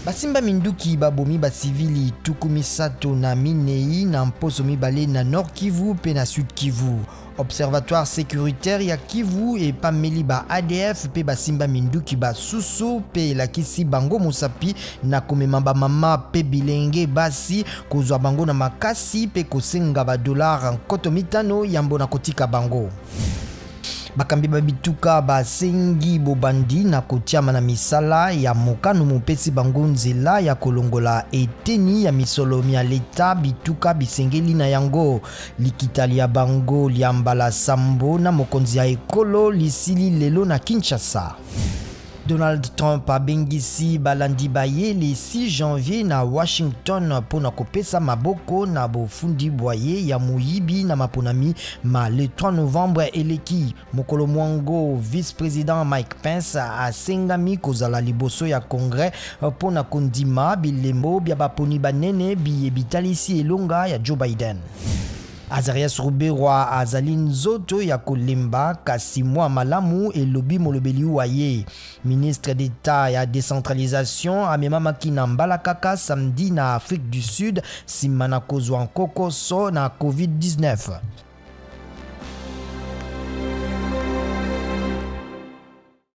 Basimba Minduki babomi basivili tukumi sato na minei na mposo mibale na Nord Kivu pe na Sud Kivu. Observatoire sécuritaire ya Kivu et pameli ba ADF pe basimba Minduki basusu pe lakisi bango musapi na komema ba mama pe bilenge basi kozwa bango na makasi pe kosenga ba dollar nkoto mitano yambo na kotika bango. Bakambi babituka basengi bobandi na kotiama na misala ya mokano mopesi bango nzela ya kolongola eteni ya misolomi ya leta bituka bisengeli na yango likitali ya bango liambala sambo na mokonzi ya ekolo lisili lelo na Kinshasa. Donald Trump a bengisi balandi baye le 6 janvier na Washington pona kopesa maboko na bofundi boye ya muyibi na maponami ma le 3 novembre eleki. Mokolo mwango vice-président Mike Pence a sengami kozala liboso ya Congrès pona kondima bilembo bya baponi banene biye bitalisi elonga ya Joe Biden. Azarias Ruberwa azali nzoto ya kolemba kasi mwa malamu elobi molobeli waye. Ministre d'État ya décentralisation amemamaki na Mbalakaka samedi na Afrique du Sud simana kozwa nkokoso na COVID-19.